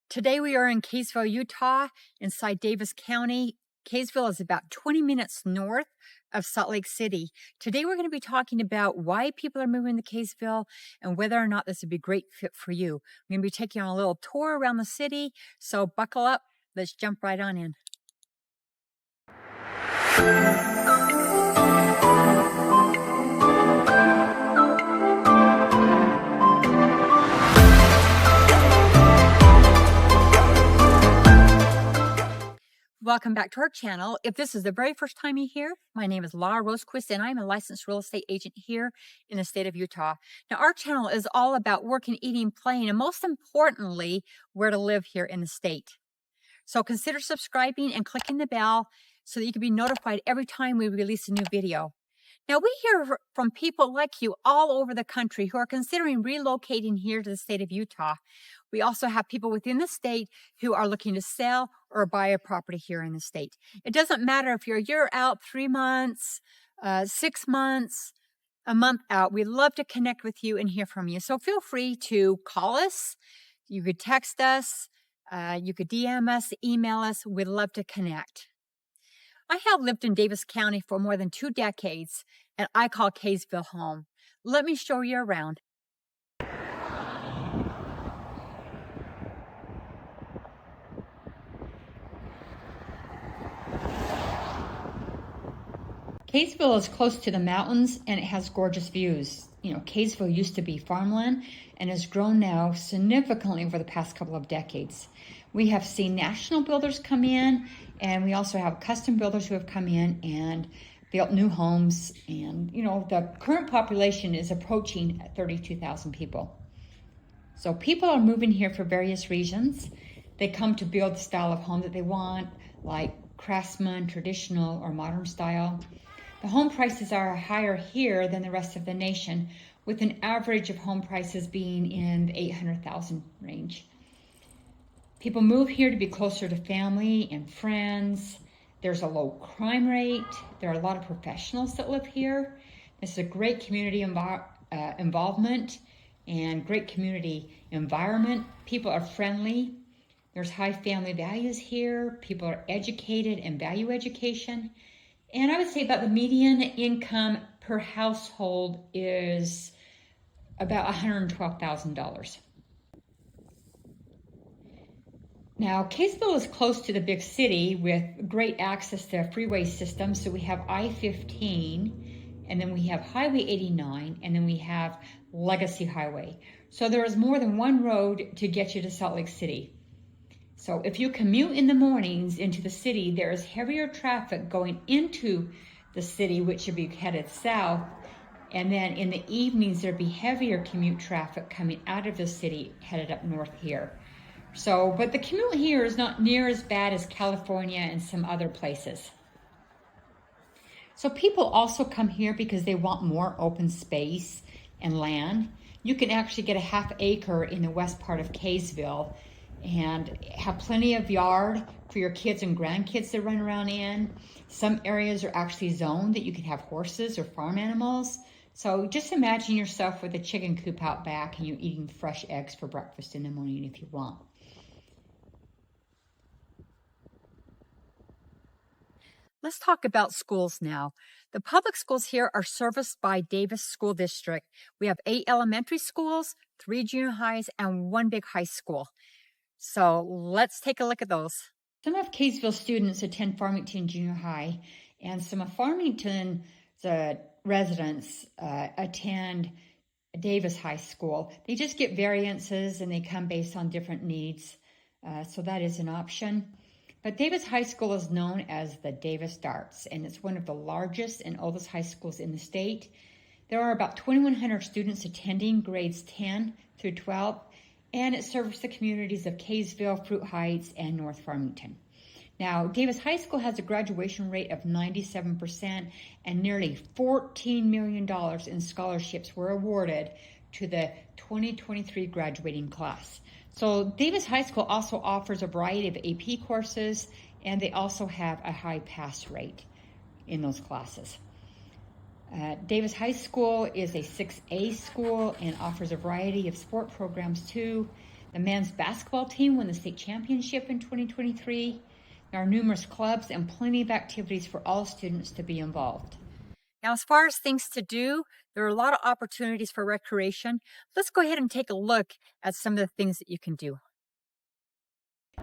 Today we are in Kaysville, Utah, inside Davis County. Kaysville is about 20 minutes north of Salt Lake City. Today we're going to be talking about why people are moving to Kaysville and whether or not this would be a great fit for you. I'm going to be taking you on a little tour around the city, so buckle up. Let's jump right on in. Welcome back to our channel. If this is the very first time you're here, my name is Laura Rosequist and I'm a licensed real estate agent here in the state of Utah. Now, our channel is all about working, eating, playing, and most importantly, where to live here in the state. So consider subscribing and clicking the bell so that you can be notified every time we release a new video. Now, we hear from people like you all over the country who are considering relocating here to the state of Utah. We also have people within the state who are looking to sell or buy a property here in the state. It doesn't matter if you're a year out, 3 months, 6 months, a month out. We'd love to connect with you and hear from you. So feel free to call us. You could text us. You could DM us, email us. We'd love to connect. I have lived in Davis County for more than 2 decades, and I call Kaysville home. Let me show you around. Kaysville is close to the mountains and it has gorgeous views. You know, Kaysville used to be farmland and has grown now significantly over the past couple of decades. We have seen national builders come in, and we also have custom builders who have come in and built new homes. And, you know, the current population is approaching 32,000 people. So people are moving here for various reasons. They come to build the style of home that they want, like craftsman, traditional, or modern style. The home prices are higher here than the rest of the nation, with an average of home prices being in the $800,000 range. People move here to be closer to family and friends. There's a low crime rate. There are a lot of professionals that live here. This is a great community involvement and great community environment. People are friendly. There's high family values here. People are educated and value education. And I would say about the median income per household is about $112,000. Now, Kaysville is close to the big city with great access to a freeway system. So we have I-15, and then we have Highway 89, and then we have Legacy Highway. So there is more than one road to get you to Salt Lake City. So if you commute in the mornings into the city, there is heavier traffic going into the city, which should be headed south. And then in the evenings, there'd be heavier commute traffic coming out of the city, headed up north here. So, but the commute here is not near as bad as California and some other places. So people also come here because they want more open space and land. You can actually get a ½ acre in the west part of Kaysville and have plenty of yard for your kids and grandkids to run around in. Some areas are actually zoned that you can have horses or farm animals. So just imagine yourself with a chicken coop out back and you eating fresh eggs for breakfast in the morning if you want. Let's talk about schools now. The public schools here are serviced by Davis School District. We have 8 elementary schools, 3 junior highs, and 1 big high school. So let's take a look at those. Some of Kaysville students attend Farmington Junior High, and some of Farmington's residents attend Davis High School. They just get variances and they come based on different needs. So that is an option. But Davis High School is known as the Davis Darts, and it's one of the largest and oldest high schools in the state. There are about 2,100 students attending grades 10 through 12, and it serves the communities of Kaysville, Fruit Heights, and North Farmington. Now, Davis High School has a graduation rate of 97%, and nearly $14 million in scholarships were awarded to the 2023 graduating class. So Davis High School also offers a variety of AP courses, and they also have a high pass rate in those classes. Davis High School is a 6A school and offers a variety of sport programs too. The men's basketball team won the state championship in 2023. There are numerous clubs and plenty of activities for all students to be involved. Now, as far as things to do, there are a lot of opportunities for recreation. Let's go ahead and take a look at some of the things that you can do.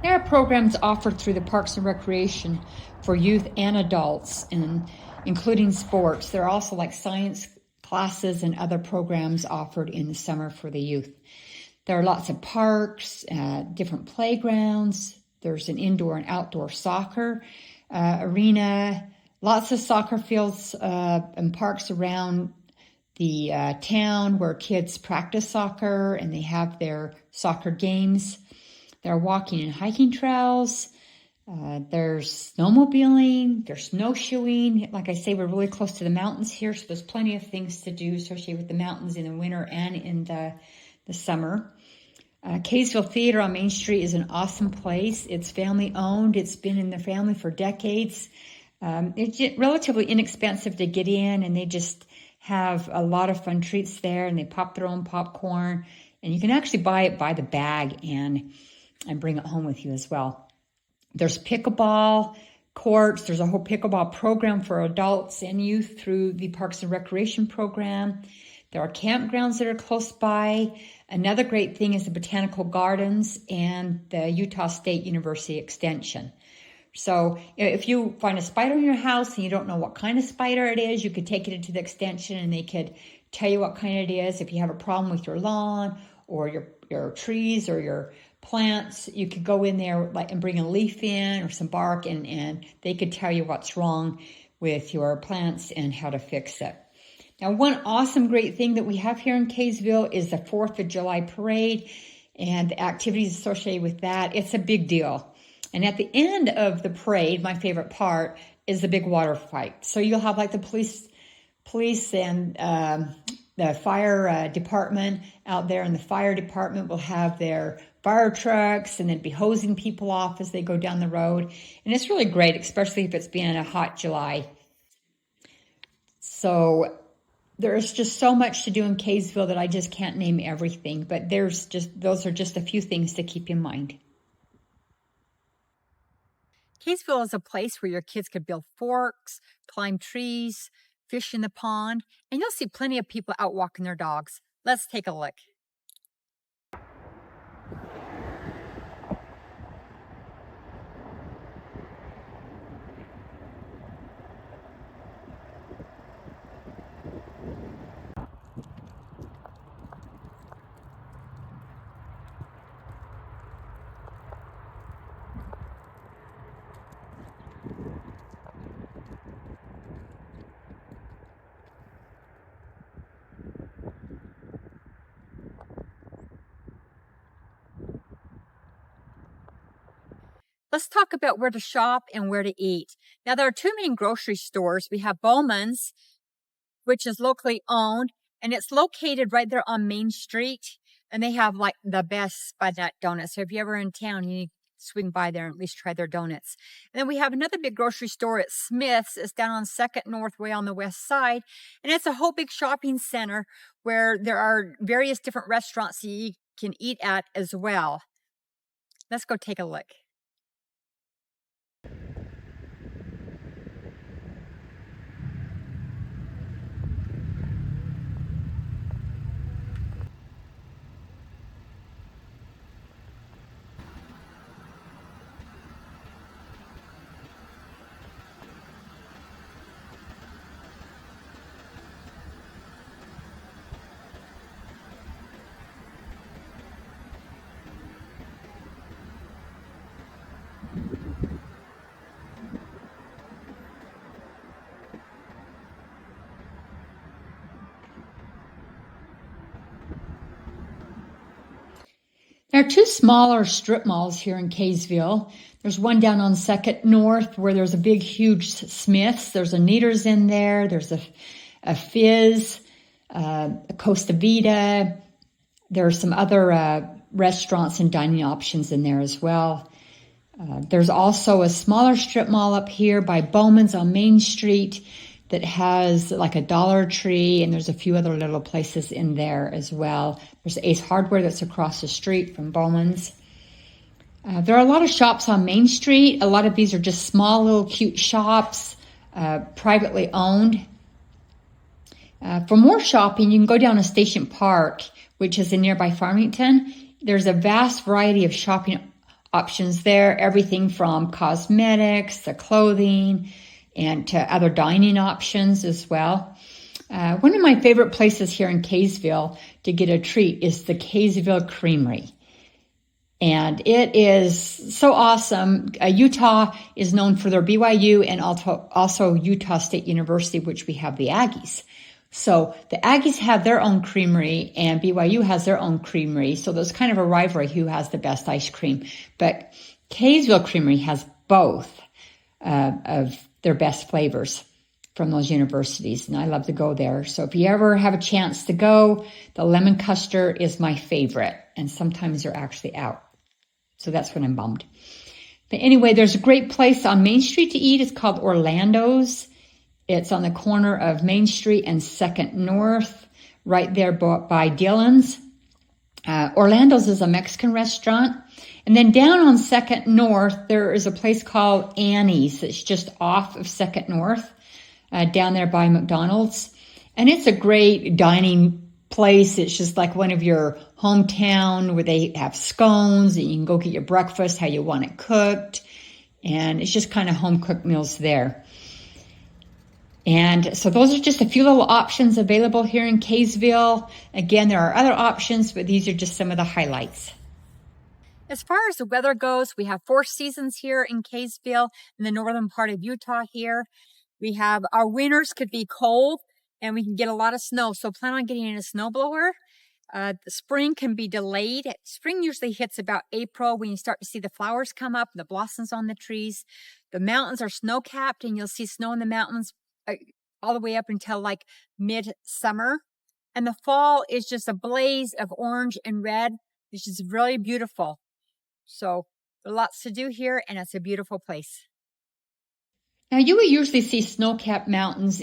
There are programs offered through the Parks and Recreation for youth and adults, including sports. There are also like science classes and other programs offered in the summer for the youth. There are lots of parks, different playgrounds. There's an indoor and outdoor soccer arena, lots of soccer fields and parks around the town where kids practice soccer and they have their soccer games. There are walking and hiking trails. There's snowmobiling, there's snowshoeing. Like I say, we're really close to the mountains here, so there's plenty of things to do associated with the mountains in the winter and in the summer. Kaysville Theater on Main Street is an awesome place. It's family owned. It's been in the family for decades. It's relatively inexpensive to get in, and they just have a lot of fun treats there, and they pop their own popcorn, and you can actually buy it by the bag and bring it home with you as well. There's pickleball courts. There's a whole pickleball program for adults and youth through the Parks and Recreation program. There are campgrounds that are close by. Another great thing is the Botanical Gardens and the Utah State University Extension. So if you find a spider in your house and you don't know what kind of spider it is, you could take it into the extension and they could tell you what kind it is. If you have a problem with your lawn or your trees or your plants, you could go in there and bring a leaf in or some bark and they could tell you what's wrong with your plants and how to fix it. Now, one awesome great thing that we have here in Kaysville is the 4th of July parade and the activities associated with that. It's a big deal. And at the end of the parade, my favorite part is the big water fight. So you'll have like the police and the fire department out there, and the fire department will have their fire trucks and then be hosing people off as they go down the road. And it's really great, especially if it's been a hot July. So there's just so much to do in Kaysville that I just can't name everything, but those are just a few things to keep in mind. Kaysville is a place where your kids could build forks, climb trees, fish in the pond, and you'll see plenty of people out walking their dogs. Let's take a look. Let's talk about where to shop and where to eat. Now, there are two main grocery stores. We have Bowman's, which is locally owned, and it's located right there on Main Street. And they have like the best Spud Nut donuts. So if you're ever in town, you need to swing by there and at least try their donuts. And then we have another big grocery store at Smith's. It's down on 2nd North, way on the west side. And it's a whole big shopping center where there are various different restaurants that you can eat at as well. Let's go take a look. There are two smaller strip malls here in Kaysville. There's one down on 2nd North where there's a big, huge Smith's. There's a Kneaders in there. There's a Fizz, a Costa Vida. There are some other restaurants and dining options in there as well. There's also a smaller strip mall up here by Bowman's on Main Street. that has like a Dollar Tree, and there's a few other little places in there as well. There's Ace Hardware that's across the street from Bowman's. There are a lot of shops on Main Street. A lot of these are just small little cute shops, privately owned. For more shopping, you can go down to Station Park, which is in nearby Farmington. There's a vast variety of shopping options there, everything from cosmetics to clothing and to other dining options as well. One of my favorite places here in Kaysville to get a treat is the Kaysville Creamery. And it is so awesome. Utah is known for their BYU and also Utah State University, which we have the Aggies. So the Aggies have their own creamery and BYU has their own creamery. So there's kind of a rivalry who has the best ice cream. But Kaysville Creamery has both of their best flavors from those universities. And I love to go there. So if you ever have a chance to go, the lemon custard is my favorite. And sometimes they're actually out. So that's when I'm bummed. But anyway, there's a great place on Main Street to eat. It's called Orlando's. It's on the corner of Main Street and 2nd North, right there by Dillon's. Orlando's is a Mexican restaurant. And then down on 2nd North, there is a place called Annie's. It's just off of 2nd North, down there by McDonald's. And it's a great dining place. It's just like one of your hometown where they have scones and you can go get your breakfast how you want it cooked. And it's just kind of home cooked meals there. And so those are just a few little options available here in Kaysville. Again, there are other options, but these are just some of the highlights. As far as the weather goes, we have 4 seasons here in Kaysville, in the northern part of Utah here. We have our winters could be cold and we can get a lot of snow. So plan on getting in a snowblower. The spring can be delayed. Spring usually hits about April when you start to see the flowers come up, the blossoms on the trees. The mountains are snow-capped and you'll see snow in the mountains all the way up until like mid-summer. And the fall is just a blaze of orange and red. It's just really beautiful. So there's lots to do here and it's a beautiful place. Now you will usually see snow-capped mountains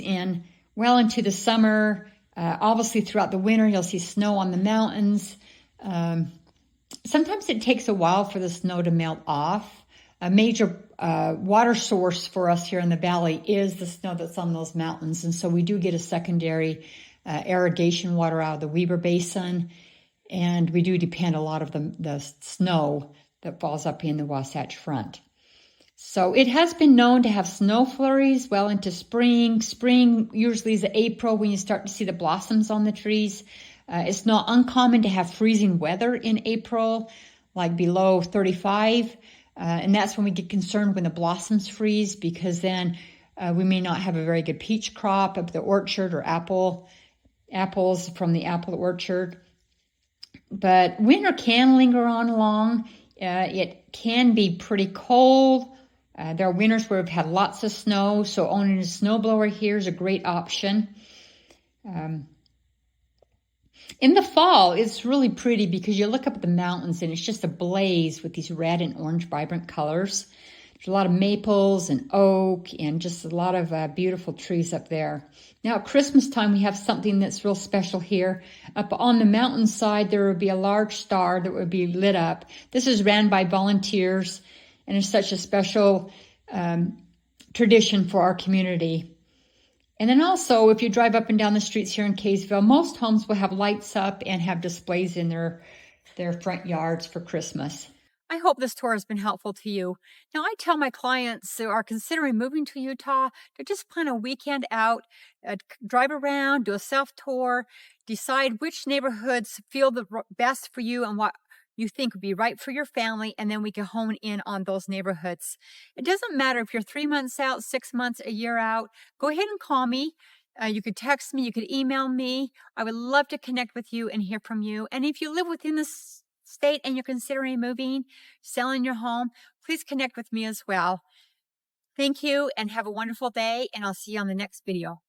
well into the summer. Obviously throughout the winter you'll see snow on the mountains. Sometimes it takes a while for the snow to melt off. A major water source for us here in the valley is the snow that's on those mountains. And so we do get a secondary irrigation water out of the Weber Basin. And we do depend a lot of the snow that falls up in the Wasatch Front. So it has been known to have snow flurries well into spring. Spring usually is April when you start to see the blossoms on the trees. It's not uncommon to have freezing weather in April, like below 35. And that's when we get concerned when the blossoms freeze, because then we may not have a very good peach crop of the orchard or apples from the apple orchard. But winter can linger on long. It can be pretty cold. There are winters where we've had lots of snow, so owning a snowblower here is a great option. In the fall, it's really pretty because you look up at the mountains and it's just ablaze with these red and orange vibrant colors. There's a lot of maples and oak and just a lot of beautiful trees up there. Now at Christmas time, we have something that's real special here. Up on the mountainside, there would be a large star that would be lit up. This is ran by volunteers and it's such a special tradition for our community. And then also, if you drive up and down the streets here in Kaysville, most homes will have lights up and have displays in their front yards for Christmas. I hope this tour has been helpful to you. Now, I tell my clients who are considering moving to Utah to just plan a weekend out, drive around, do a self-tour, decide which neighborhoods feel the best for you and what you think would be right for your family, and then we can hone in on those neighborhoods. It doesn't matter if you're 3 months out, 6 months, a year out. Go ahead and call me. You could text me. You could email me. I would love to connect with you and hear from you. And if you live within the state and you're considering moving, selling your home, please connect with me as well. Thank you and have a wonderful day, and I'll see you on the next video.